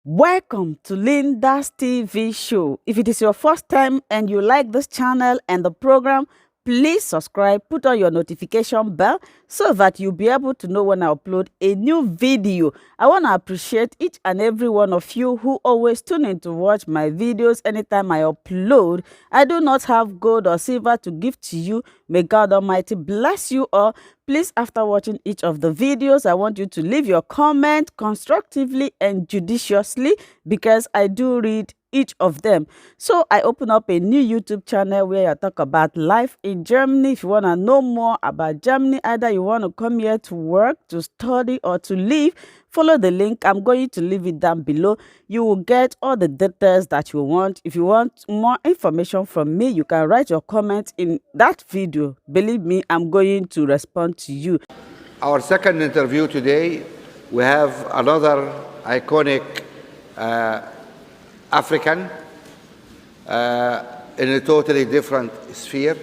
Welcome to Linda's TV show. If it is your first time and you like this channel and the program, please subscribe, put on your notification bell so that you'll be able to know when I upload a new video. I want to appreciate each and every one of you who always tune in to watch my videos anytime I upload. I do not have gold or silver to give to you. May God Almighty bless you all. Please, after watching each of the videos, I want you to leave your comment constructively and judiciously because I do read each of them. So I open up a new YouTube channel where I talk about life in Germany. If you want to know more about Germany, either you want to come here to work, to study, or to live, follow the link. I'm going to leave it down below. You will get all the details that you want. If you want more information from me, you can write your comment in that video. Believe me, I'm going to respond to you. Our second interview today, we have another iconic African in a totally different sphere.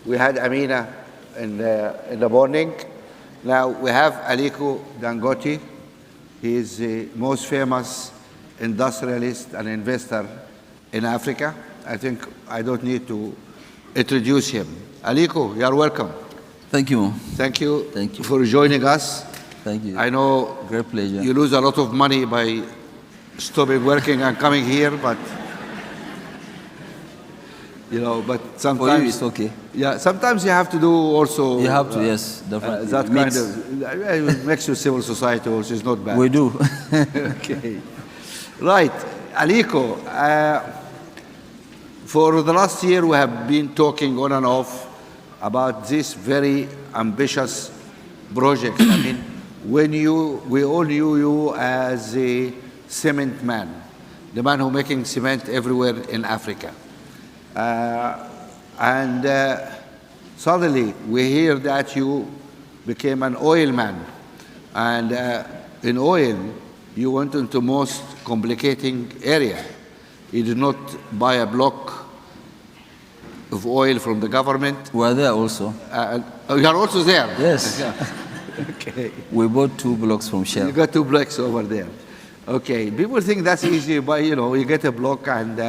We had Amina in the morning. Now we have Aliko Dangote. He is the most famous industrialist and investor in Africa. I think I don't need to introduce him. Aliko, you are welcome. Thank you. Thank you. Thank you for joining us. Thank you. I know great pleasure. You lose a lot of money by stopping working and coming here, but but sometimes for you it's okay. Yeah, sometimes you have to do also. You have to, yes, definitely. That kind of it makes you civil society, which is not bad. We do. Okay, right, Aliko. For the last year, we have been talking on and off about this very ambitious project. I mean, we all knew you as a cement man, the man who's making cement everywhere in Africa. Suddenly we hear that you became an oil man. And in oil, you went into most complicating area. You did not buy a block of oil from the government. We are there also. You are also there? Yes. Okay. We bought 2 blocks from Shell. You got 2 blocks over there. Okay, people think that's easy, but you get a block and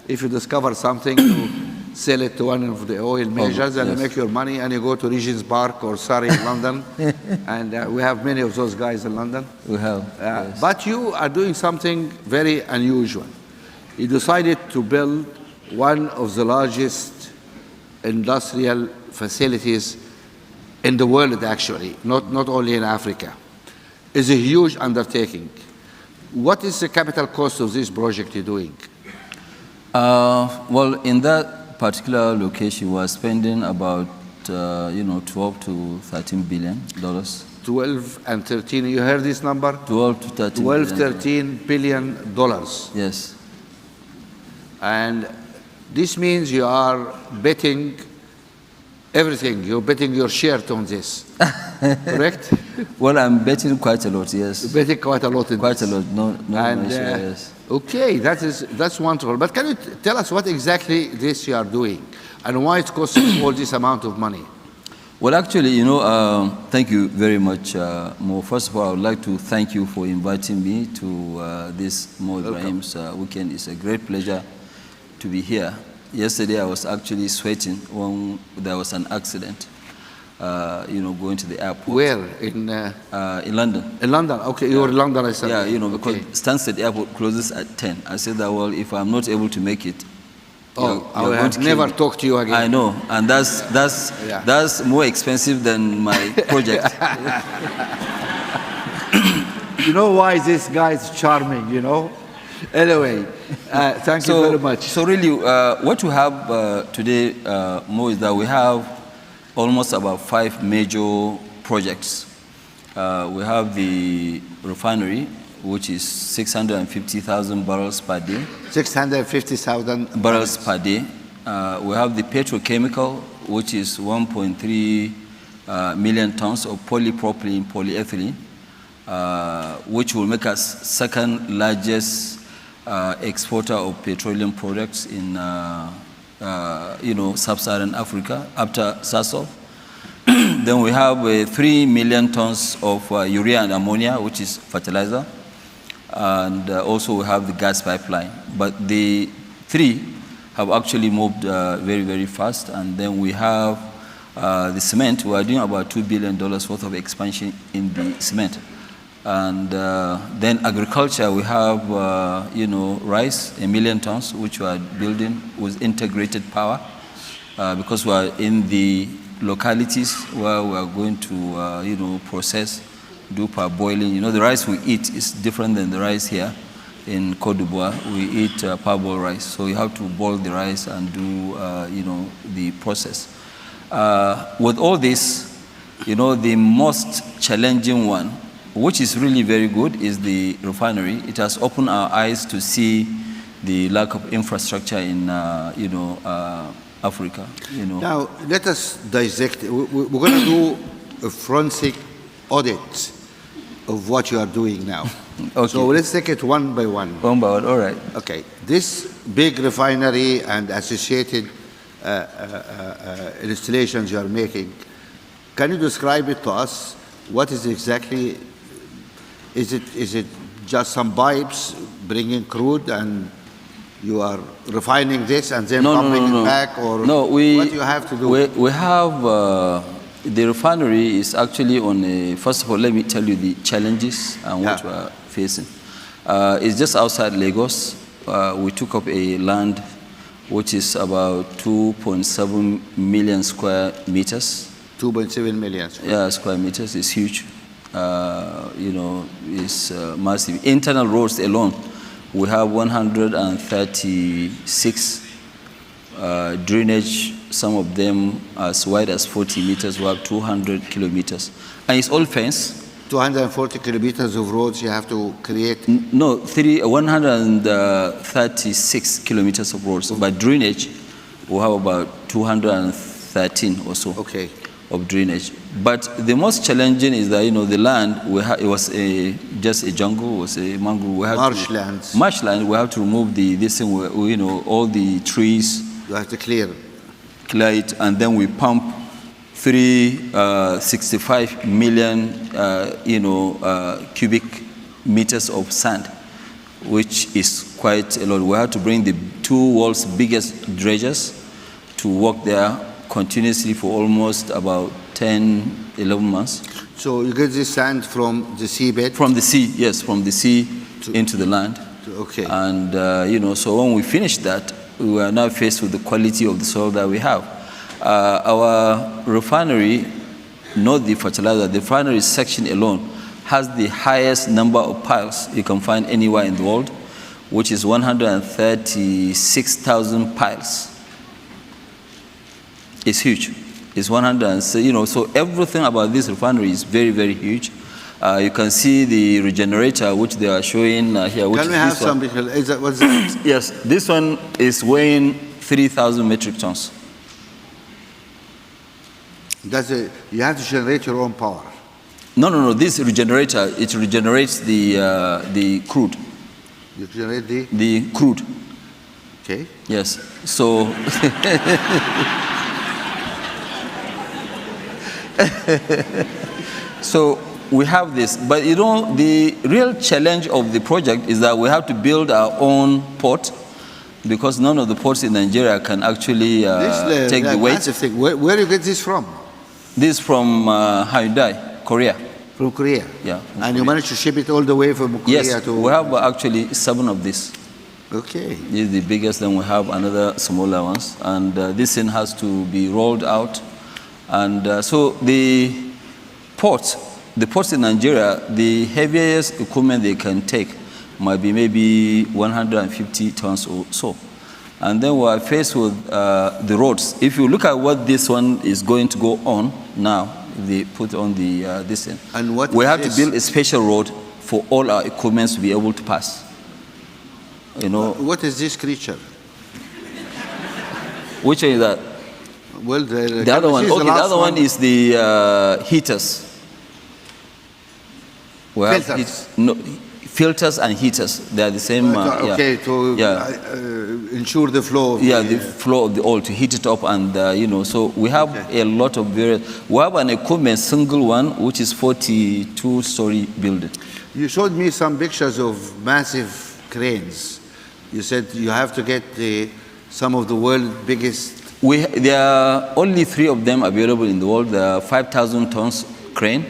if you discover something, you sell it to one of the oil majors and you make your money and you go to Regent's Park or Surrey in London. And we have many of those guys in London. We have, yes. But you are doing something very unusual. You decided to build one of the largest industrial facilities in the world, actually, not only in Africa. It's a huge undertaking. What is the capital cost of this project you're doing? Well, in that particular location, we are spending about 12 to 13 billion dollars. 12 and 13. You heard this number? 12 to 13. 12, 13 billion dollars. Yes. And this means you are betting everything. You're betting your share on this, correct? Well, I'm betting quite a lot, yes. You're betting quite a lot. Quite a lot, no and, share, yes. Okay, that's wonderful. But can you tell us what exactly this you are doing and why it costs all this amount of money? Well, actually, thank you very much, Mo. First of all, I would like to thank you for inviting me to this Mo Ibrahim's weekend. It's a great pleasure to be here. Yesterday, I was actually sweating when there was an accident, going to the airport. Where? In London. In London? Okay, you were in London, I said. Yeah, because Stansted Airport closes at 10. I said that, well, if I'm not able to make it, I will have never talk to you again. I know, and that's more expensive than my project. You know why this guy is charming, Anyway, thank you very much. So really, what we have today, Mo, is that we have almost about 5 major projects. We have the refinery, which is 650,000 barrels per day. 650,000 barrels per day. We have the petrochemical, which is 1.3 million tons of polypropylene, polyethylene, which will make us second largest exporter of petroleum products in sub-Saharan Africa after Sasol. Then we have 3 million tons of urea and ammonia, which is fertilizer. and also we have the gas pipeline. But the three have actually moved very, very fast. And then we have the cement. We are doing about $2 billion worth of expansion in the cement. And then agriculture, we have, rice, 1 million tons, which we are building with integrated power, because we are in the localities where we are going to, process, do parboiling. The rice we eat is different than the rice here in Côte d'Ivoire. We eat parboiled rice, so you have to boil the rice and do, the process. With all this, the most challenging one, which is really very good, is the refinery. It has opened our eyes to see the lack of infrastructure in, Africa. Now, let us dissect. We're going to do a forensic audit of what you are doing now. Okay. So let's take it one by one. One by one, all right. Okay. This big refinery and associated installations you are making, can you describe it to us? What is exactly? Is it just some pipes bringing crude and you are refining this and then pumping it back, or what do you have to do? We have the refinery is actually on a, first of all, let me tell you the challenges and what we are facing. It's just outside Lagos. We took up a land which is about 2.7 million square meters. 2.7 million. Square meters is huge. It's massive. Internal roads alone, we have 136 drainage, some of them as wide as 40 meters. We have 200 kilometers. And it's all fenced. 240 kilometers of roads you have to create? No, 136 kilometers of roads. By drainage, we have about 213 or so. Okay. Of drainage. But the most challenging is that, the land, it was just a jungle, it was a mangrove. Marshlands. Marshland, we have to remove all the trees. You have to clear it, and then we pump 65 million, cubic meters of sand, which is quite a lot. We have to bring the two world's biggest dredgers to work there continuously for almost about 10, 11 months. So you get this sand from the seabed? From the sea, yes, from the sea into the land. Okay. And, so when we finish that, we are now faced with the quality of the soil that we have. Our refinery, not the fertilizer, the refinery section alone has the highest number of piles you can find anywhere in the world, which is 136,000 piles. It's huge. It's 100, so everything about this refinery is very, very huge. You can see the regenerator, which they are showing here. Which can we have some? What's that? Yes, this one is weighing 3,000 metric tons. You have to generate your own power? No. This regenerator, it regenerates the crude. You generate the crude. Okay. Yes. So. So we have this, but the real challenge of the project is that we have to build our own port, because none of the ports in Nigeria can actually take the weight. Where do you get this from? This is from Hyundai, Korea. From Korea? Yeah. And Korea. You managed to ship it all the way from Korea yes, to... we have actually 7 of these. Okay. This is the biggest, then we have another smaller ones. And this thing has to be rolled out. And so the ports in Nigeria, the heaviest equipment they can take might be maybe 150 tons or so. And then we are faced with the roads. If you look at what this one is going to go on now, they put on the this thing. And what we have to build a special road for all our equipment to be able to pass. What is this creature? Which is that? Well, the other one. Okay, the other one is the heaters. Filters. Filters and heaters. They are the same. Okay, to ensure the flow. The flow of the oil, to heat it up, and so we have a lot of various. We have an equipment, single one, which is 42-story building. You showed me some pictures of massive cranes. You said you have to get some of the world's biggest. There are only 3 of them available in the world. There are 5,000 tons crane.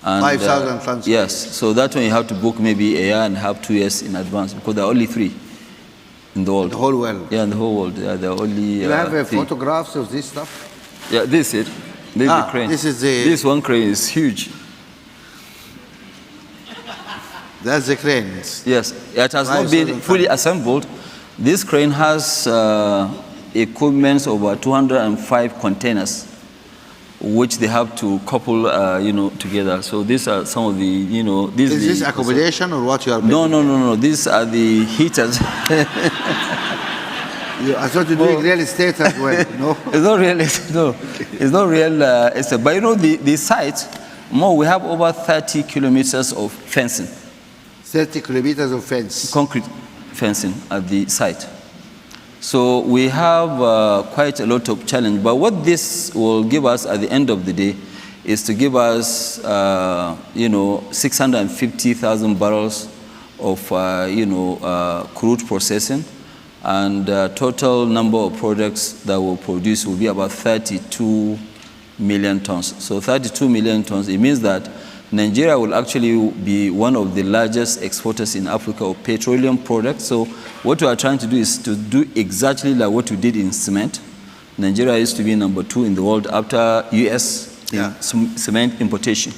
5,000 tons. Yes, so that one you have to book maybe a year and a half, 2 years in advance, because there are only 3 in the world. The whole world? Yeah, in the whole world. There are only you have 3. photographs of this stuff? Yeah, this is it. This is the crane. This one crane is huge. That's the crane. Yes, it has not been fully assembled. This crane has equipment over 205 containers, which they have to couple, together. So these are some of the, Is this accommodation or what you are building? No. These are the heaters. I thought you're doing real estate as well. No, it's not real estate. No, it's not real estate. But the site, we have over 30 kilometers of fencing. 30 kilometers of fence. Concrete fencing at the site. So we have quite a lot of challenge. But what this will give us at the end of the day is to give us, 650,000 barrels of, crude processing. And total number of products that will produce will be about 32 million tons. So 32 million tons, it means that Nigeria will actually be one of the largest exporters in Africa of petroleum products. So what we are trying to do is to do exactly like what we did in cement. Nigeria used to be number 2 in the world after US in cement importation.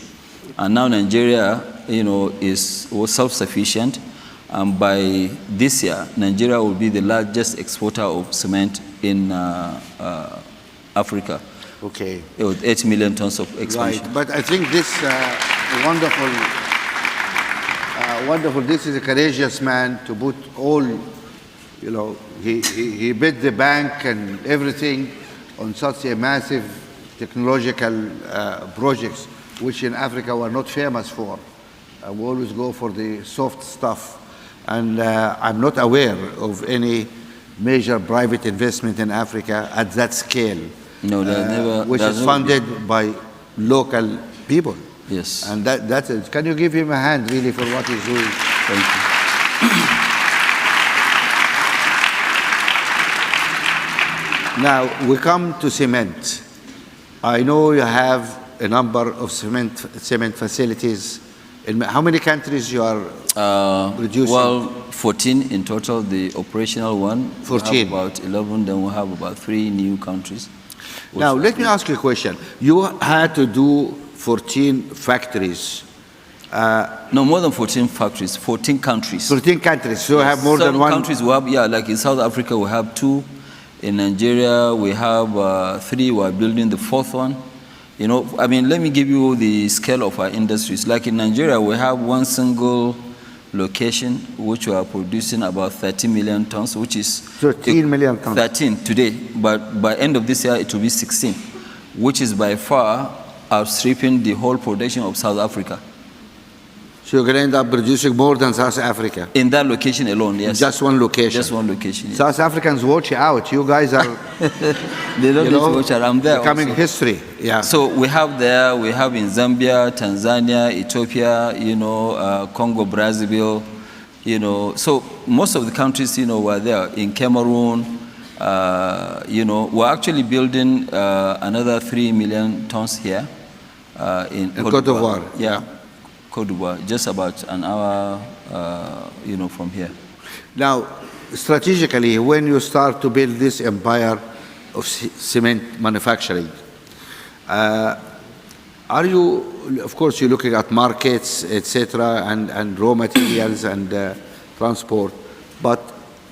And now Nigeria, was self-sufficient. And by this year, Nigeria will be the largest exporter of cement in Africa. Okay. With 8 million tons of expansion. Right, but I think this wonderful. This is a courageous man to put all, he bet the bank and everything on such a massive technological projects, which in Africa we're not famous for. We always go for the soft stuff. And I'm not aware of any major private investment in Africa at that scale. No, never. Which is funded by local people. Yes. And that's it. Can you give him a hand, really, for what he's doing? Thank you. Now, we come to cement. I know you have a number of cement facilities. In how many countries you are producing? Well, 14 in total, the operational one. 14. We have about 11, then we have about 3 new countries. Now, let me ask you a question. You had to do 14 factories. No, more than 14 factories, 14 countries. 14 countries, so you have more than one? Countries we have, like in South Africa, we have 2. In Nigeria, we have 3. We are building the 4th one. Let me give you the scale of our industries. Like in Nigeria, we have one single location which we are producing about 13 million tons, which is 13 million tons. 13 today, but by end of this year it will be 16, which is by far outstripping the whole production of South Africa. So you're going to end up producing more than South Africa? In that location alone, yes. Just one location? Just one location, yes. South Africans watch out. You guys are... They don't need to watch out. I'm there becoming also. History, yeah. So we have in Zambia, Tanzania, Ethiopia, Congo, Brazzaville, So most of the countries, were there. In Cameroon, we're actually building another 3 million tons here. In Côte d'Ivoire. Yeah. Côte d'Ivoire, just about an hour, from here. Now, strategically, when you start to build this empire of cement manufacturing, are you, of course, you're looking at markets, etc., and raw materials and transport, but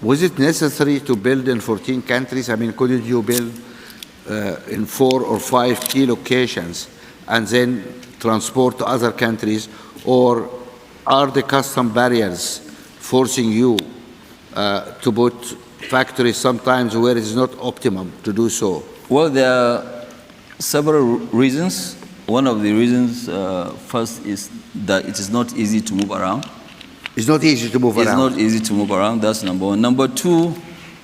was it necessary to build in 14 countries? Couldn't you build in 4 or 5 key locations and then transport to other countries, or are the custom barriers forcing you to put factories sometimes where it is not optimum to do so? Well, there are several reasons. One of the reasons first is that it is not easy to move around. It's not easy to move around? It's not easy to move around, that's number one. Number two,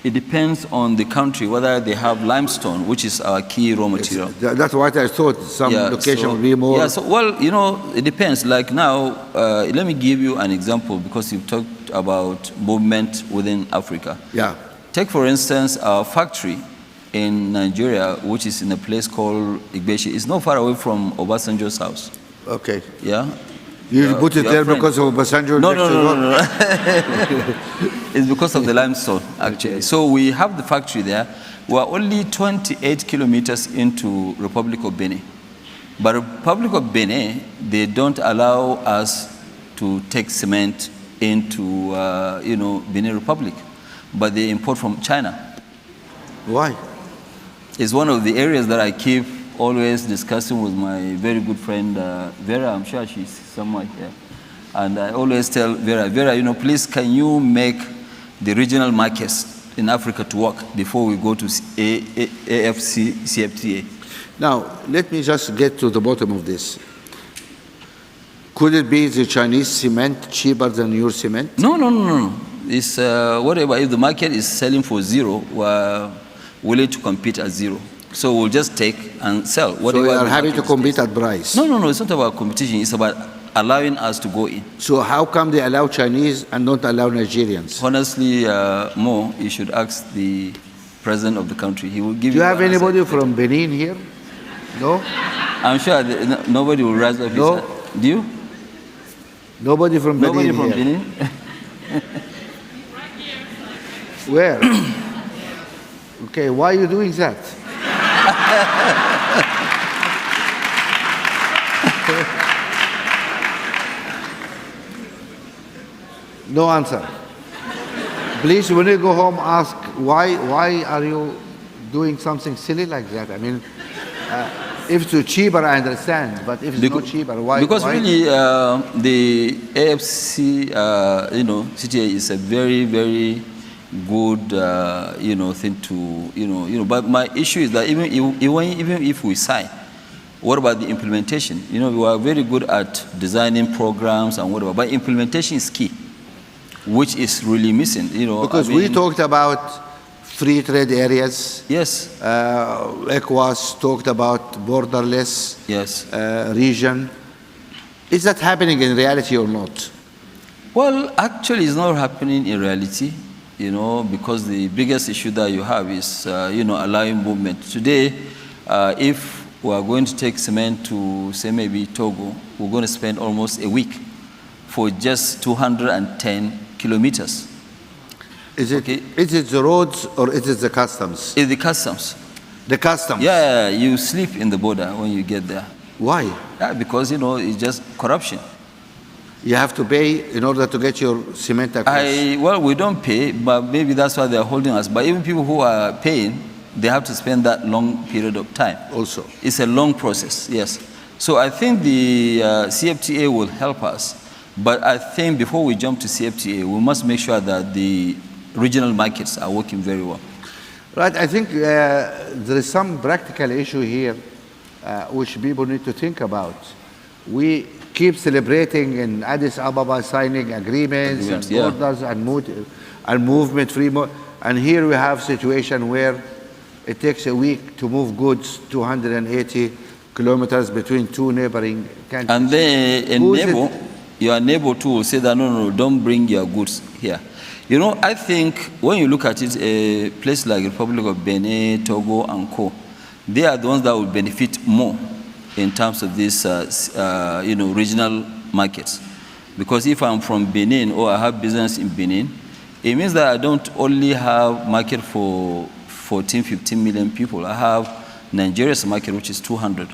it depends on the country whether they have limestone, which is our key raw material. That's what I thought. Some location will be more. Yeah, so, well, you know, it depends. Like now, let me give you an example because you've talked about movement within Africa. Yeah. Take, for instance, our factory in Nigeria, which is in a place called Igbeshi. It's not far away from Obasanjo's house. Okay. Yeah? You put it there friend. because of Obasanjo? No. It's because of the limestone, actually. So we have the factory there. We are only 28 kilometers into Republic of Benin. But Republic of Benin, they don't allow us to take cement into, Benin Republic. But they import from China. Why? It's one of the areas that I keep always discussing with my very good friend, Vera. I'm sure she's somewhere here. And I always tell Vera, please, can you make the regional markets in Africa to work before we go to CFTA? Now, let me just get to the bottom of this. Could it be the Chinese cement cheaper than your cement? No. It's whatever. If the market is selling for zero, we're willing to compete at zero. So we'll just take and sell. So you are happy to compete at price? No. It's not about competition. It's about allowing us to go in. So how come they allow Chinese and don't allow Nigerians? Honestly, Mo, you should ask the president of the country. He will give you. Do you have anybody from Benin here? No? I'm sure nobody will rise up his hand. Do you? Nobody from Benin Nobody from here. Benin? Where? Okay, why are you doing that? No answer. Please, when you go home, ask why are you doing something silly like that? I mean, if it's cheaper, I understand, but if it's not cheaper, why? Because really, the AFC, CTA is a very, very good, thing to, But my issue is that even if we sign, what about the implementation? We are very good at designing programs and whatever, but implementation is key, which is really missing. Because we talked about free trade areas. Yes. ECOWAS talked about borderless region. Is that happening in reality or not? Well, actually, it's not happening in reality, because the biggest issue that you have is, allowing movement. Today, if we are going to take cement to, say, maybe Togo, we're going to spend almost a week for just 210 kilometers. Is it the roads or is it the customs? It's the customs. The customs? Yeah, you sleep in the border when you get there. Why? Yeah, because, it's just corruption. You have to pay in order to get your cement across? Well, we don't pay, but maybe that's why they're holding us. But even people who are paying, they have to spend that long period of time. Also. It's a long process, yes. So I think the CFTA will help us. But I think before we jump to CFTA, we must make sure that the regional markets are working very well. Right. I think there is some practical issue here which people need to think about. We keep celebrating in Addis Ababa signing agreements and orders and movement free. And here we have a situation where it takes a week to move goods 280 kilometers between two neighboring countries. And then your neighbor too will say that, no, don't bring your goods here. I think when you look at it, a place like Republic of Benin, Togo, and Co., they are the ones that will benefit more in terms of these, regional markets. Because if I'm from Benin or I have business in Benin, it means that I don't only have market for 14, 15 million people. I have Nigeria's market, which is 200.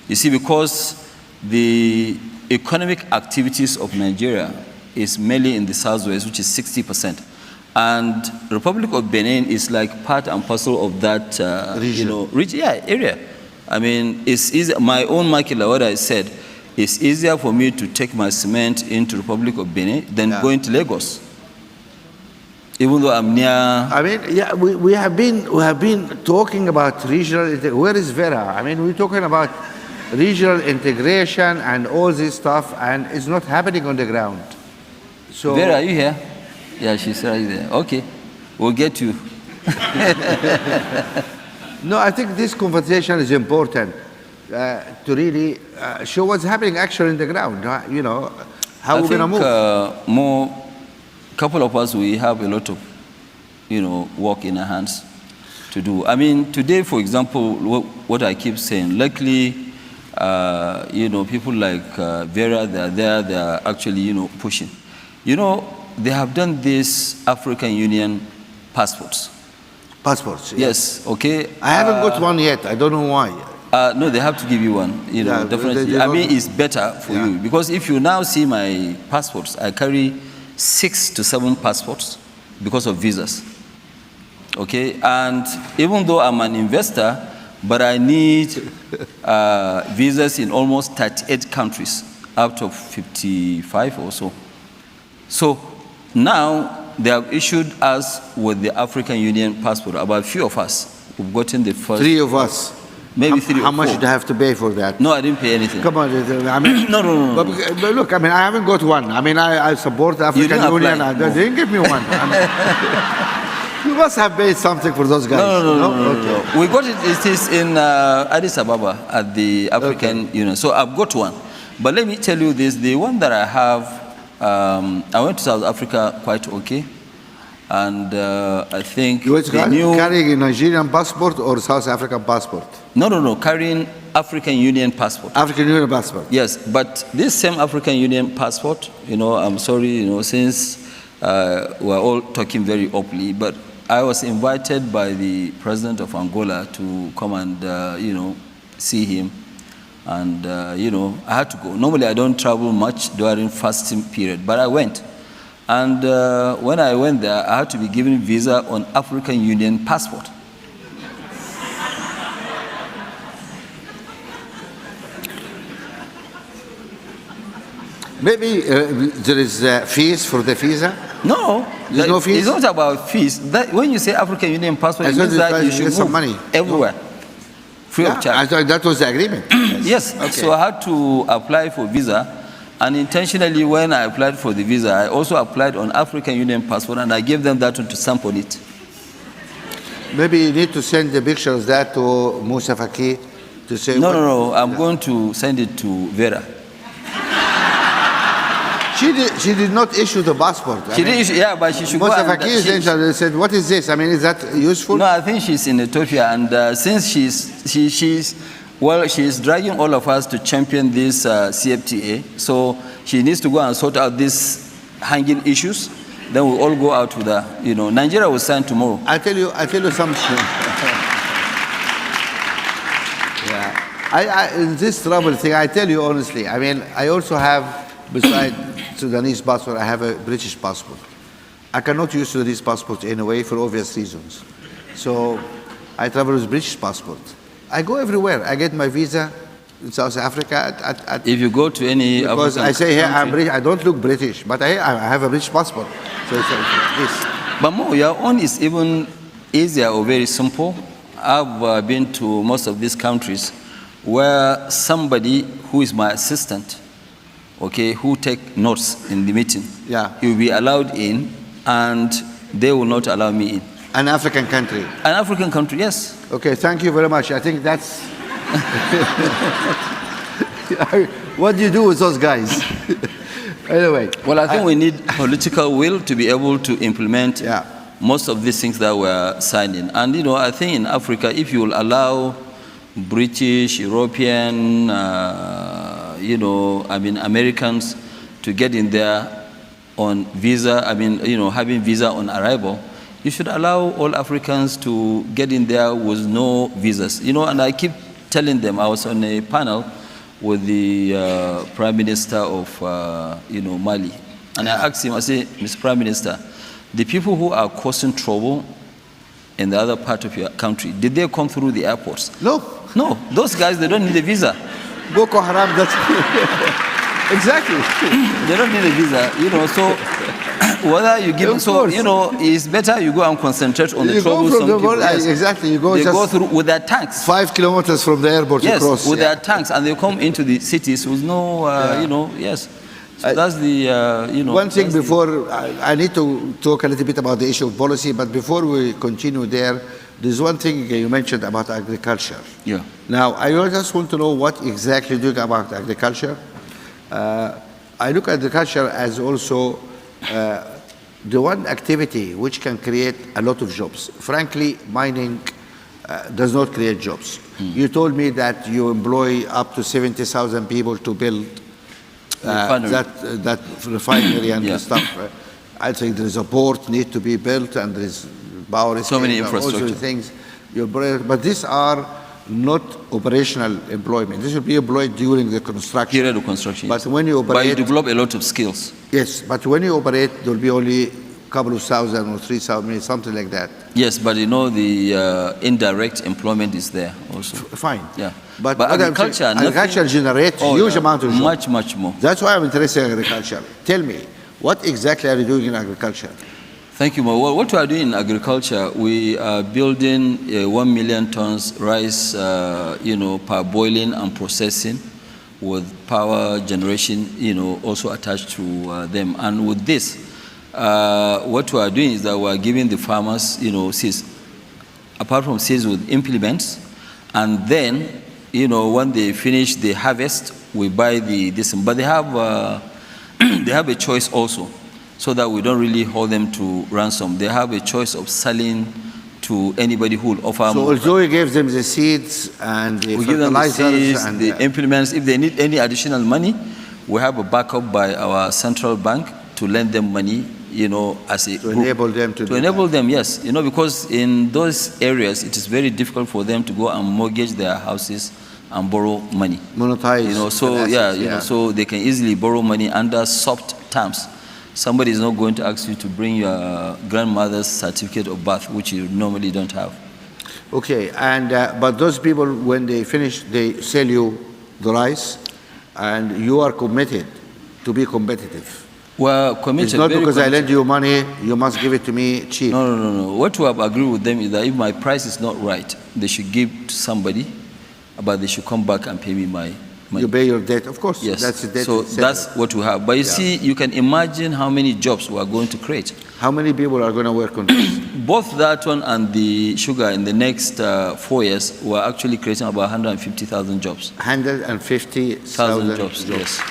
You see, because the economic activities of Nigeria is mainly in the southwest, which is 60%. And the Republic of Benin is like part and parcel of that area. I mean, it's easy. My own market, like what I said, it's easier for me to take my cement into the Republic of Benin than going to Lagos. Even though I'm near. I mean, we have been talking about regional. Where is Vera? I mean, we're talking about regional integration and all this stuff, and it's not happening on the ground. So Vera, are you here? Yeah, she's right there. Okay, we'll get you. No, I think this conversation is important to really show what's happening actually in the ground. You know, how we're going to move. More, couple of us, we have a lot of, work in our hands to do. I mean, today, for example, what I keep saying, luckily, people like Vera, they are actually, pushing. They have done this African Union passports. Passports? Yes, okay. I haven't got one yet. I don't know why. No, they have to give you one, definitely. I mean, it's better for you. Because if you now see my passports, I carry 6 to 7 passports because of visas. Okay, and even though I'm an investor, but I need visas in almost 38 countries out of 55 or so. So now they have issued us with the African Union passport. About a few of us who've gotten the first. 3 of us. Maybe 3 or 4. How much did I have to pay for that? No, I didn't pay anything. Come on, I mean, no. But look, I mean, I haven't got one. I mean, I support the African Union. They didn't give me one. You must have paid something for those guys. No. We got it. It is in Addis Ababa at the African Union. So I've got one. But let me tell you this: the one that I have. I went to South Africa quite okay, and I think you were carrying a Nigerian passport or South African passport? No, carrying African Union passport. African Union passport. Yes, but this same African Union passport, I'm sorry, since we're all talking very openly, but I was invited by the president of Angola to come and see him. And, I had to go. Normally, I don't travel much during fasting period, but I went. And when I went there, I had to be given visa on African Union passport. Maybe there is fees for the visa? No. There's no fees? It's not about fees. When you say African Union passport, it means that you should move some money. Everywhere. Free of charge. I thought that was the agreement. Yes. Okay. So I had to apply for visa. And intentionally, when I applied for the visa, I also applied on African Union passport, and I gave them that one to stamp on it. Maybe you need to send the picture of that to Musa Faki to say... No. I'm going to send it to Vera. She did not issue the passport. She didn't issue, but she should Musa go. Faki said, what is this? I mean, is that useful? No, I think she's in Ethiopia, and since she's dragging all of us to champion this CFTA, so she needs to go and sort out these hanging issues. Then we'll all go out with her. Nigeria will sign tomorrow. I'll tell you something. In this travel thing, I tell you honestly, I mean, I also have, besides Sudanese passport, I have a British passport. I cannot use Sudanese passport anyway for obvious reasons. So I travel with British passport. I go everywhere. I get my visa in South Africa. If you go to any because I say here I'm British, I don't look British, but I have a British passport. So it's this. But more, your own is even easier or very simple. I've been to most of these countries where somebody who is my assistant, who take notes in the meeting, he will be allowed in, and they will not allow me in. An African country? An African country, yes. Okay, thank you very much. I think that's... What do you do with those guys? Anyway. Well, I think we need political will to be able to implement most of these things that we're signing. And, I think in Africa, if you will allow British, European, Americans to get in there on visa, having visa on arrival, you should allow all Africans to get in there with no visas. And I keep telling them, I was on a panel with the Prime Minister of, Mali. And I asked him, I said, Mr. Prime Minister, the people who are causing trouble in the other part of your country, did they come through the airports? No. No, those guys, they don't need a visa. Boko Haram, that's... Exactly. They don't need a visa, so... Whether you give, it's better you go and concentrate on the troublesome people. Yes. Exactly, they go through with their tanks. 5 kilometers from the airport to cross. Yes, with their tanks, and they come into the cities with no, yes. So that's the, you know. One thing that's the- before, I need to talk a little bit about the issue of policy, but before we continue there's one thing you mentioned about agriculture. Yeah. Now, I just want to know what exactly you do about agriculture. I look at agriculture as also the one activity which can create a lot of jobs. Frankly, mining does not create jobs. You told me that you employ up to 70,000 people to build that refinery and Yeah. stuff. I think there is a port need to be built, and there is power. So many also infrastructure. things. But these are not operational employment. This will be employed during the construction. Period of construction. But yes. when you But you operate, develop a lot of skills. yes. But when you operate, there will be only a couple of thousand or 3,000, something like that. Yes, but you know the indirect employment is there also. Fine. Yeah. But But what I'm saying, agriculture, nothing- agriculture generates huge amount of jobs. Much, much more. That's why I'm interested in agriculture. Tell me, what exactly are you doing in agriculture? Thank you, Mo. Well, what we are doing in agriculture, we are building 1 million tons rice, per boiling and processing, with power generation, also attached to them. And with this, what we are doing is that we are giving the farmers, seeds, apart from seeds with implements, and then, when they finish the harvest, we buy this. But they have, they have a choice also, so that we don't really hold them to ransom. They have a choice of selling to anybody who will offer So more. although you give them the seeds and the We give them the fertilizers seeds, and the implements. If they need any additional money, we have a backup by our central bank to lend them money, as a to group. enable them to To do enable that. them, yes. Because in those areas, it is very difficult for them to go and mortgage their houses and borrow money. Monetize. So the yeah, assets, so they can easily borrow money under soft terms. Somebody is not going to ask you to bring your grandmother's certificate of birth, which you normally don't have. Okay, and but those people, when they finish, they sell you the rice, and you are committed to be competitive. Well, committed. It's not very because I committed. lend you money, you must give it to me cheap. No. What we have agreed with them is that if my price is not right, they should give to somebody, but they should come back and pay me my money. You pay your debt, of course. Yes. That's the debt. So settled. that's what we have. But you see, you can imagine how many jobs we are going to create. How many people are going to work on this? Both that one and the sugar in the next 4 years, we're actually creating about 150,000 jobs. 150,000 jobs, yes.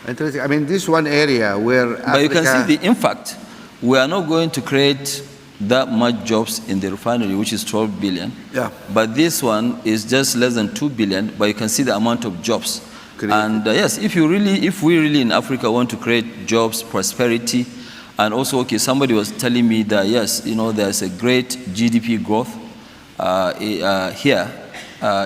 Interesting. I mean, this one area where But you can Africa- see the impact. We are not going to create that much jobs in the refinery, which is 12 billion. Yeah. But this one is just less than 2 billion, but you can see the amount of jobs. Created. And yes, if we really in Africa want to create jobs, prosperity, and also, okay, somebody was telling me that, yes, there's a great GDP growth here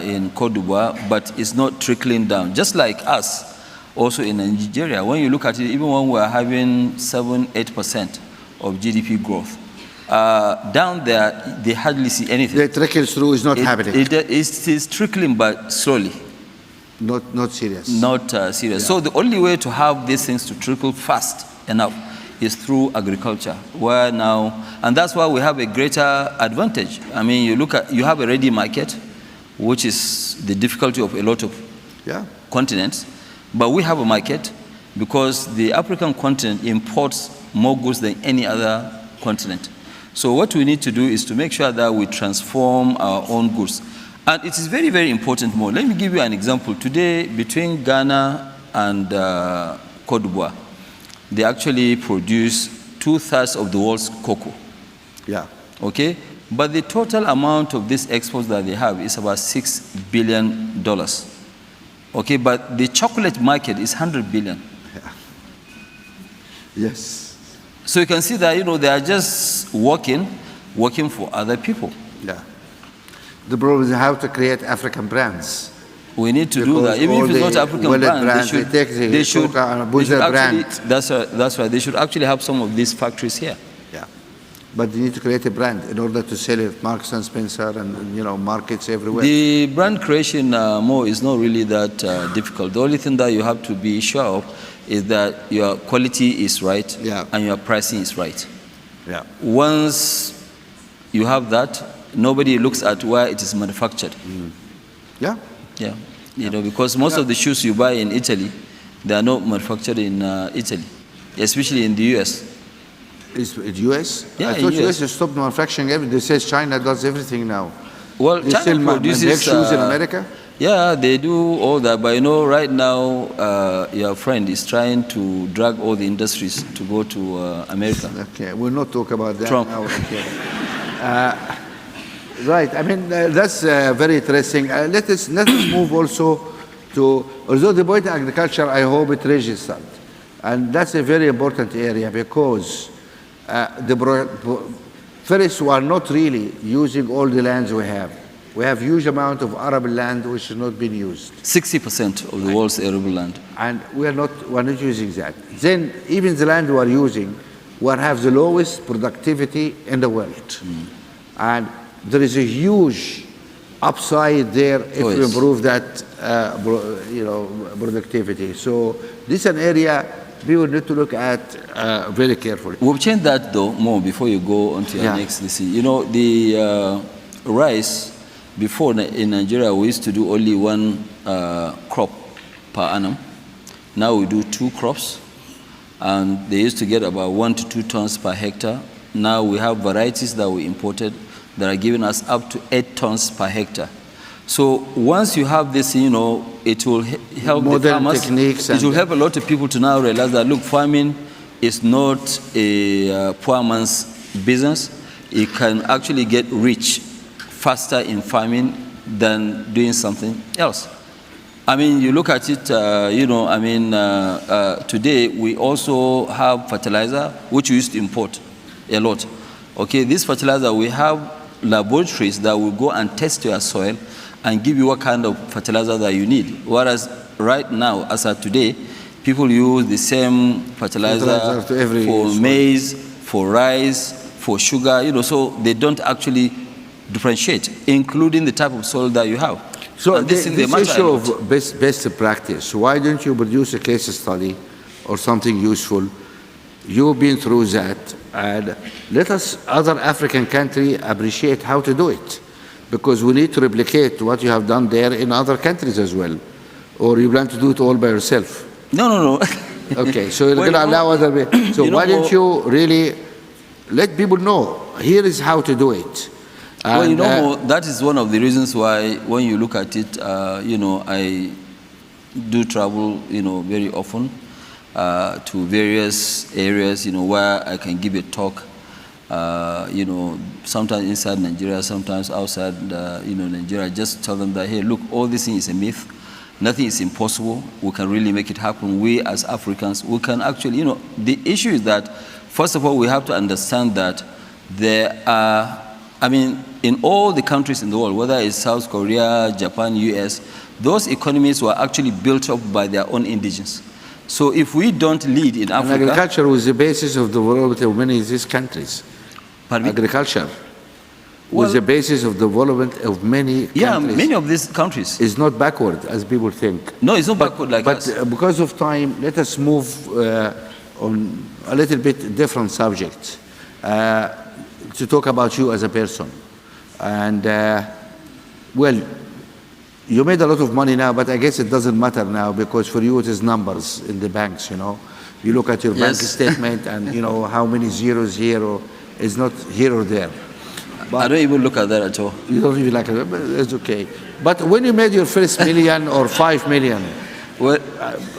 in Côte d'Ivoire, but it's not trickling down. Just like us, also in Nigeria, when you look at it, even when we're having 7-8% of GDP growth, down there, they hardly see anything. the trickle through is not happening. It is trickling, but slowly. Not serious. Not serious. So the only way to have these things to trickle fast enough is through agriculture, where now, and that's why we have a greater advantage. I mean, you have a ready market, which is the difficulty of a lot of continents, but we have a market because the African continent imports more goods than any other continent. So what we need to do is to make sure that we transform our own goods. And it is very, very important more. Let me give you an example. Today, between Ghana and Côte d'Ivoire, they actually produce 2/3 of the world's cocoa. Yeah. Okay? But the total amount of these exports that they have is about $6 billion. Okay, but the chocolate market is 100 billion. Yes. So you can see that, they are just working for other people. Yeah. The problem is how to create African brands. We need to do Because that. Even all if it's not the African wallet brand, brands, they should, they take the coca and Boozer actually, brand. that's right. They should actually have some of these factories here. Yeah. But you need to create a brand in order to sell it, Marks and Spencer and markets everywhere. The brand creation, Mo, is not really that difficult. The only thing that you have to be sure of is that your quality is right and your pricing is right. Yeah. Once you have that, nobody looks at where it is manufactured. Yeah. Yeah. You know, because most of the shoes you buy in Italy, they are not manufactured in Italy, especially in the U.S. Is it U.S.? Yeah, I thought US. U.S. has stopped manufacturing everything. They say China does everything now. Well, They China still make produces shoes in America? Yeah, they do all that. But you know, right now, your friend is trying to drag all the industries to go to America. Okay, we'll not talk about that Trump. now. Okay. Right, I mean, that's very interesting. Let us move also to, although the point of agriculture, I hope it registered. And that's a very important area because first, we are not really using all the lands we have. We have huge amount of arable land which has not been used. 60% of the world's arable land. And we're not using that. Then even the land we are using, we have the lowest productivity in the world. And there is a huge upside there if we improve that productivity. So this is an area we will need to look at very carefully. We'll change that though more before you go on to your next thing. You know, the rice, before in Nigeria, we used to do only one crop per annum. Now we do 2 crops, and they used to get about 1 to 2 tons per hectare. Now we have varieties that we imported that are giving us up to 8 tons per hectare. So once you have this, you know, it will help the farmers. Techniques. It will help a lot of people to now realize that, look, farming is not a poor man's business. It can actually get rich faster in farming than doing something else. I mean, you look at it, you know, I mean, today we also have fertilizer, which we used to import a lot. Okay, this fertilizer, we have laboratories that will go and test your soil and give you what kind of fertilizer that you need. Whereas right now, as of today, people use the same fertilizer for maize, for rice, for sugar, you know, so they don't actually differentiate, including the type of soil that you have. So this issue of best practice, why don't you produce a case study or something useful? You've been through that, and let us, other African countries, appreciate how to do it. Because we need to replicate what you have done there in other countries as well. Or you plan to do it all by yourself? No. Okay, so you're going to allow other people. So why don't you really let people know, here is how to do it. And, well, you know, that is one of the reasons why when you look at it, you know, I do travel, you know, very often to various areas, you know, where I can give a talk, you know, sometimes inside Nigeria, sometimes outside, you know, Nigeria. Just tell them that, hey, look, all this thing is a myth. Nothing is impossible. We can really make it happen. We as Africans, we can actually, you know, the issue is that, first of all, we have to understand that there are, I mean, in all the countries in the world, whether it's South Korea, Japan, US, those economies were actually built up by their own indigenes. So if we don't lead in Africa... And agriculture was the basis of the development of many of these countries. Pardon me? Agriculture was the basis of development of many countries. Yeah, many of these countries. It's not backward, as people think. No, it's not backward like us. But because of time, let us move on a little bit different subject to talk about you as a person. And, well, you made a lot of money now, but I guess it doesn't matter now because for you it is numbers in the banks, you know. You look at your bank statement and, you know, how many zeros here or it's not here or there. But I don't even look at that at all. You don't even like it, but it's okay. But when you made your first million or 5 million, well,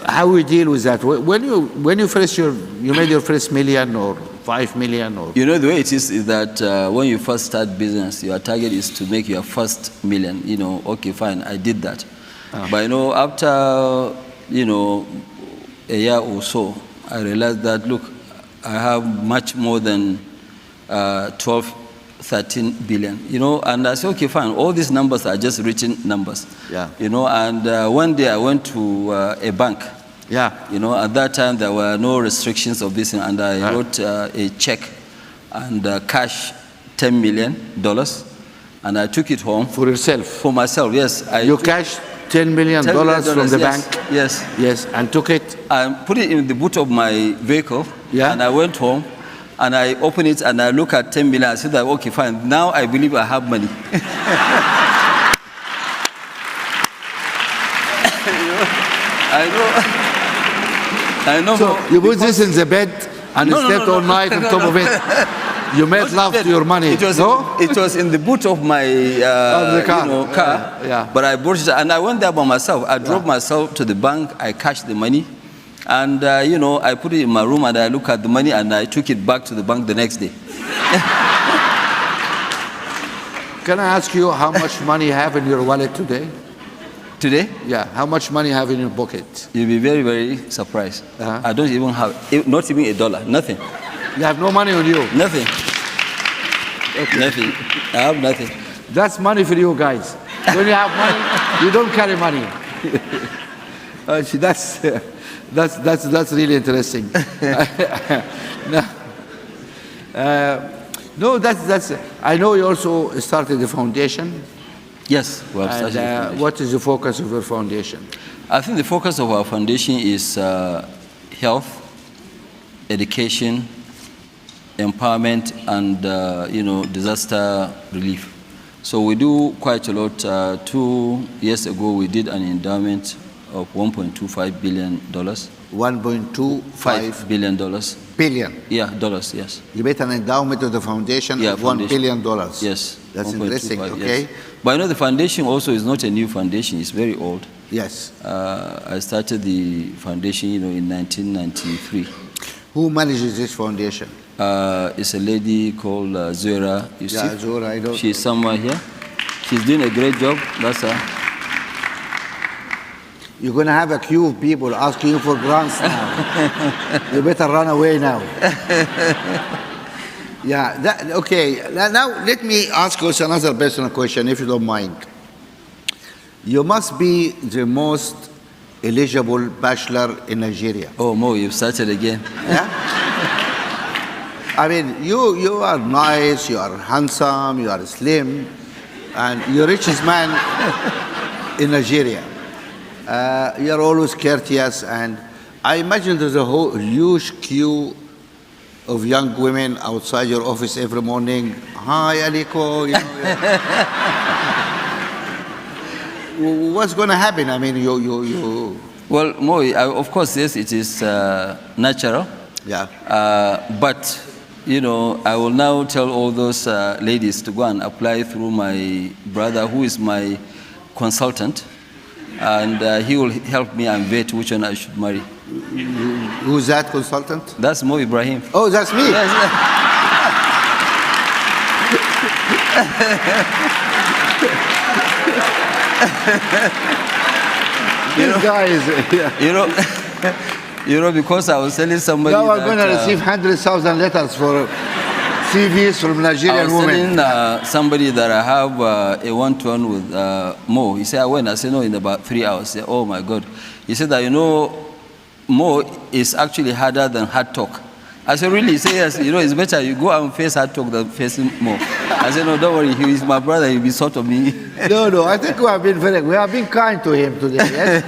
how we deal with that? When you made your first million or 5 million or... You know, the way it is that when you first start business, your target is to make your first million. You know, okay, fine, I did that. But, you know, after, you know, a year or so, I realized that, look, I have much more than 12, 13 billion, you know, and I said, okay, fine, all these numbers are just written numbers. Yeah. You know, and one day I went to a bank. Yeah. You know, at that time there were no restrictions of this, and I wrote a check and cash $10 million, and I took it home. For yourself? For myself, yes. You cashed $10 million from the bank? Yes. Yes, and took it? I put it in the boot of my vehicle, and I went home, and I opened it, and I look at 10 million, I said, that, okay, fine, now I believe I have money. I know. So you put this in the bed and you slept all night on top of it. You made love to your money. It was in the boot of my the car. car. Yeah. But I bought it, and I went there by myself. I drove myself to the bank. I cashed the money, and I put it in my room, and I looked at the money, and I took it back to the bank the next day. Can I ask you how much money you have in your wallet today? Today? Yeah, how much money you have in your pocket? You'll be very, very surprised. I don't even have, not even $1, nothing. You have no money on you? Nothing. Okay. Nothing. I have nothing. That's money for you guys. When you have money, you don't carry money. That's really interesting. No, that's. I know you also started the foundation. Yes, we have started the And foundation. what is the focus of your foundation? I think the focus of our foundation is health, education, empowerment, and disaster relief. So we do quite a lot. 2 years ago, we did an endowment of $1.25 billion. $1.25 billion. billion. Yeah, dollars. Yes. You made an endowment of the foundation of $1 billion. Yes. That's 1.25, interesting. Okay. Yes. But the foundation also is not a new foundation. It's very old. Yes. I started the foundation, in 1993. Who manages this foundation? It's a lady called Zura. You see? Zura, I don't. She's somewhere here. She's doing a great job. That's her. You're going to have a queue of people asking you for grants now. You better run away now. Yeah, okay. Now let me ask you another personal question, if you don't mind. You must be the most eligible bachelor in Nigeria. Oh, Mo, you've started again. Yeah? I mean, you are nice, you are handsome, you are slim, and you're the richest man in Nigeria. You're always courteous, and I imagine there's a whole huge queue of young women outside your office every morning. Hi, Aliko. What's going to happen? I mean, you. Well, Mo, of course, yes, it is natural. Yeah. But, I will now tell all those ladies to go and apply through my brother, who is my consultant. And he will help me and vet which one I should marry. Who's that consultant? That's Mo Ibrahim. Oh, that's me. Yes. This guy is. Yeah. Because I was telling somebody. Now I'm going to receive 100,000 letters for CVs from Nigerian women. I was telling somebody that I have a one-to-one with Mo. He said, when? I said, no, in about 3 hours. He said, oh my God. He said that, Mo is actually harder than hard talk. I said, really? He said, yes. It's better you go and face hard talk than facing Mo. I said, no, don't worry. He is my brother. He'll be sort of me. No. I think we have been kind to him today. Yes?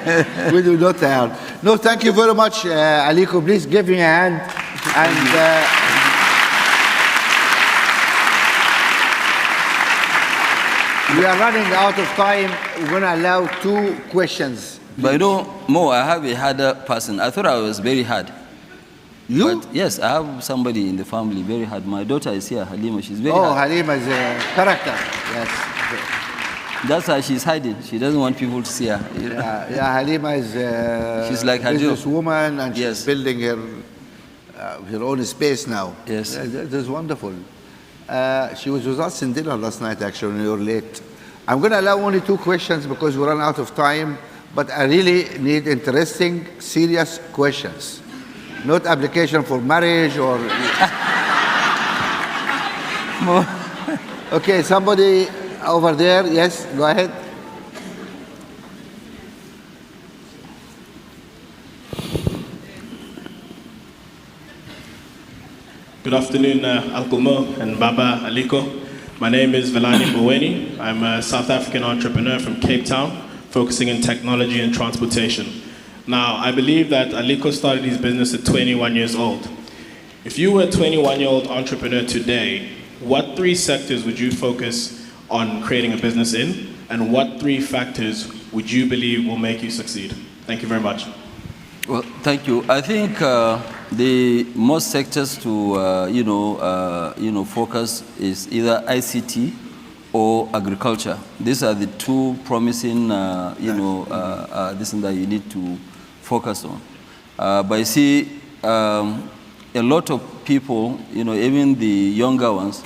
We do not help. No, thank you very much, Aliko. Please give me a hand. And we are running out of time. We're going to allow 2 questions. But Mo, I have a harder person. I thought I was very hard. You? But yes, I have somebody in the family very hard. My daughter is here, Halima. She's very hard. Oh, Halima is a character. Yes. That's why she's hiding. She doesn't want people to see her. Yeah, Halima is she's like a businesswoman, and yes. She's building her own space now. Yes. That is wonderful. She was with us in dinner last night, actually, when you were late. I'm going to allow only 2 questions because we run out of time, but I really need interesting, serious questions. Not application for marriage or... Okay, somebody over there. Yes, go ahead. Good afternoon, Uncle Mo and Baba Aliko. My name is Velani Mboweni. I'm a South African entrepreneur from Cape Town, focusing in technology and transportation. Now, I believe that Aliko started his business at 21 years old. If you were a 21-year-old entrepreneur today, what 3 sectors would you focus on creating a business in? And what 3 factors would you believe will make you succeed? Thank you very much. Well, thank you. I think the most sectors to focus is either ICT or agriculture. These are the two promising this that you need to focus on. But you see, a lot of people, even the younger ones,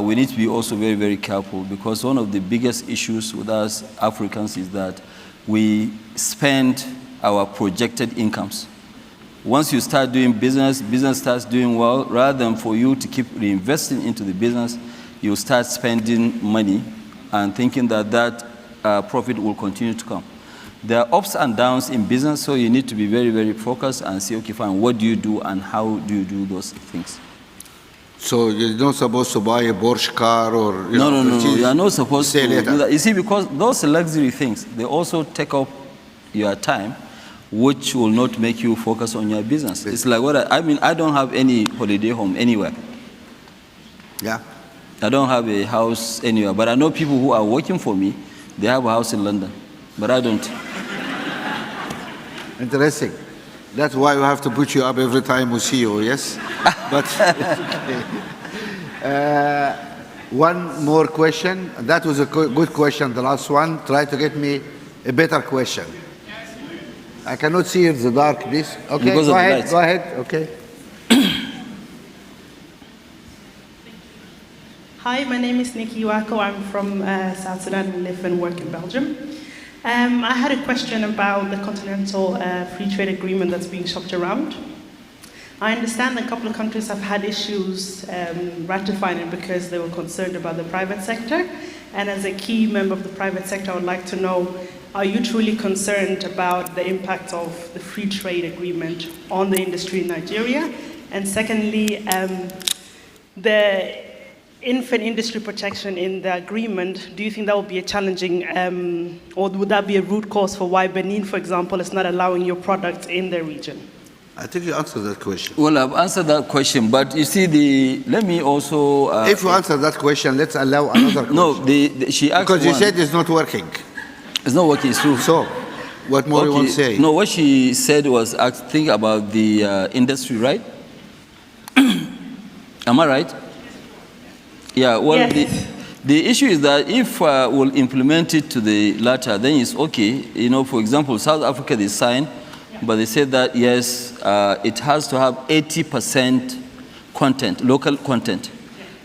we need to be also very, very careful, because one of the biggest issues with us Africans is that we spend our projected incomes. Once you start doing business, business starts doing well, rather than for you to keep reinvesting into the business, you start spending money and thinking that profit will continue to come. There are ups and downs in business, so you need to be very, very focused and say, okay, fine, what do you do and how do you do those things? So you're not supposed to buy a Porsche car or... No, you are not supposed to do that. You see, because those luxury things, they also take up your time, which will not make you focus on your business. It's like I don't have any holiday home anywhere. Yeah. I don't have a house anywhere, but I know people who are working for me, they have a house in London, but I don't. Interesting. That's why we have to put you up every time we see you, yes? But one more question. That was a good question, the last one. Try to get me a better question. I cannot see in the dark, please. Okay, because go ahead, okay. Hi, my name is Nikki Wako. I'm from South Sudan and live and work in Belgium. I had a question about the Continental Free Trade Agreement that's being shopped around. I understand a couple of countries have had issues ratifying it because they were concerned about the private sector. And as a key member of the private sector, I would like to know, are you truly concerned about the impact of the free trade agreement on the industry in Nigeria? And secondly, the infant industry protection in the agreement, do you think that would be a challenging, or would that be a root cause for why Benin, for example, is not allowing your products in the region? I think you answered that question. Well, I've answered that question, but you see, let me also... if you answer that question, let's allow another question. No, she asked because you said it's not working. It's not working, it's true. So, what more you want to say? No, what she said was, think about the industry, right? Am I right? Yeah, well, yes. The issue is that if we'll implement it to the latter, then it's okay. For example, South Africa, they signed, but they said that, yes, it has to have 80% content, local content.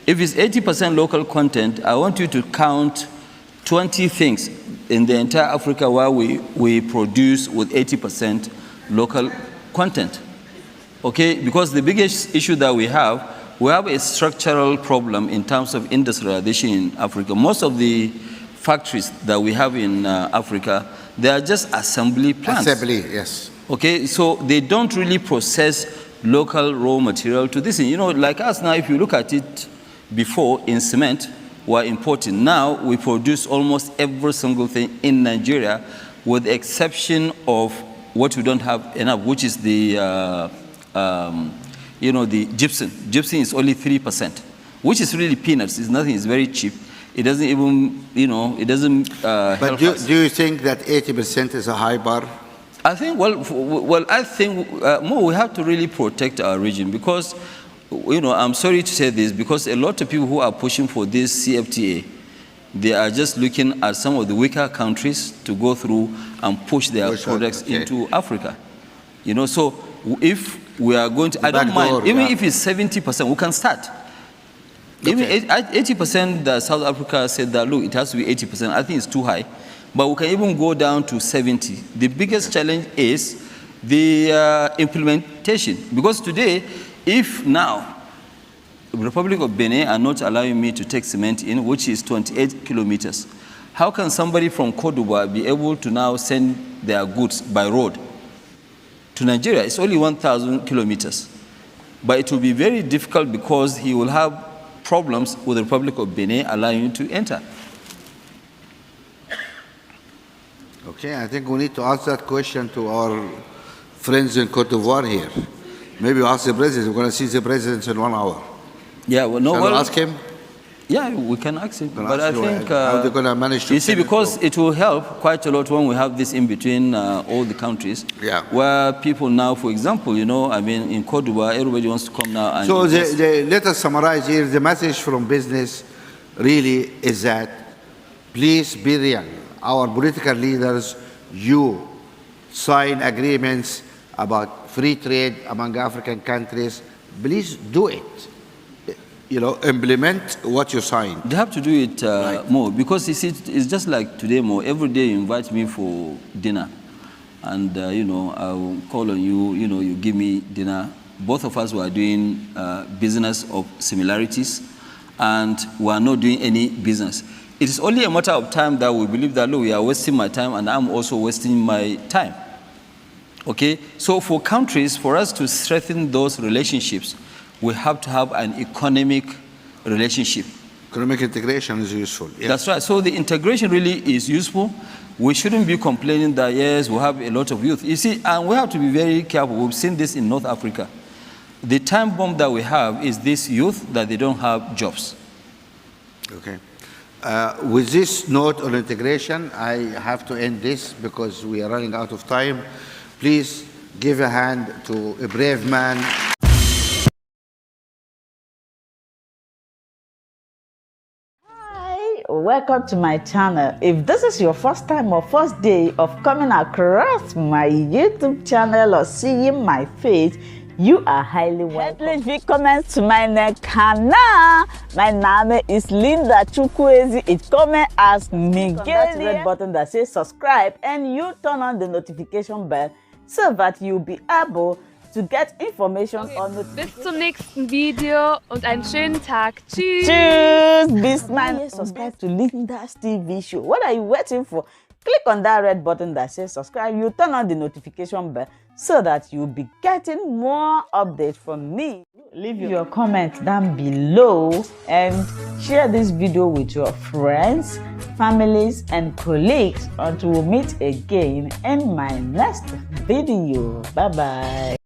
If it's 80% local content, I want you to count 20 things in the entire Africa where we produce with 80% local content. Okay, because the biggest issue that we have a structural problem in terms of industrialization in Africa. Most of the factories that we have in Africa, they are just assembly plants. Assembly, yes. Okay, so they don't really process local raw material to this. Like us now, if you look at it before in cement, we're importing. Now we produce almost every single thing in Nigeria, with the exception of what we don't have enough, which is the the gypsum. Gypsum is only 3%, which is really peanuts. It's nothing. It's very cheap. It doesn't even, it doesn't help us. Do you think that 80% is a high bar? I think, I think more we have to really protect our region, because, I'm sorry to say this, because a lot of people who are pushing for this CFTA, they are just looking at some of the weaker countries to go through and push their products into Africa. So if we are going to, I don't mind, even if it's 70%, we can start. Even 80% that South Africa said that, look, it has to be 80%. I think it's too high. But we can even go down to 70. The biggest challenge is the implementation. Because today, if now the Republic of Benin are not allowing me to take cement in, which is 28 kilometers, how can somebody from Côte d'Ivoire be able to now send their goods by road to Nigeria? It's only 1,000 kilometers. But it will be very difficult, because he will have problems with the Republic of Benin allowing you to enter. Okay, I think we need to ask that question to our friends in Côte d'Ivoire here. Maybe ask the president. We're going to see the president in 1 hour. Yeah, well, no, Shall we ask him? Yeah, we can ask him. Can But I ask you, think how they're gonna manage to you see, fill it, because though. it will help quite a lot when we have this in between all the countries. Yeah. Where people now, for example, you know, I mean, in Cote d'Ivoire, everybody wants to come now and So invest. let us summarize here. The message from business really is that please be real. Our political leaders, you sign agreements about free trade among African countries. Please do it. You know, implement what you sign. They have to do it more because you see, it's just like today more. Every day you invite me for dinner, and you know, I will call on you. You know, you give me dinner. Both of us were doing business of similarities, and we are not doing any business. It is only a matter of time that we believe that, look, we are wasting my time, and I'm also wasting my time. Okay, so for countries, for us to strengthen those relationships, we have to have an economic relationship. Economic integration is useful. Yes. That's right. So the integration really is useful. We shouldn't be complaining that, yes, we have a lot of youth. You see, and we have to be very careful. We've seen this in North Africa. The time bomb that we have is this youth that they don't have jobs. Okay. With this note on integration, I have to end this because we are running out of time. Please give a hand to a brave man. Welcome to my channel. If this is your first time or first day of coming across my YouTube channel or seeing my face, you are highly welcome. Herzlich willkommen zu meinem Kanal. My name is Linda Chukwuezi. It's coming as Miguel. That red button that says subscribe and you turn on the notification bell so that you'll be able to get information on the. Bis zum nächsten Video und einen schönen Tag. Tschüss. Tschüss. Bis man subscribe to Linda's TV show. What are you waiting for? Click on that red button that says subscribe. You turn on the notification bell so that you'll be getting more updates from me. Leave your comment down below and share this video with your friends, families, and colleagues until we meet again in my next video. Bye bye.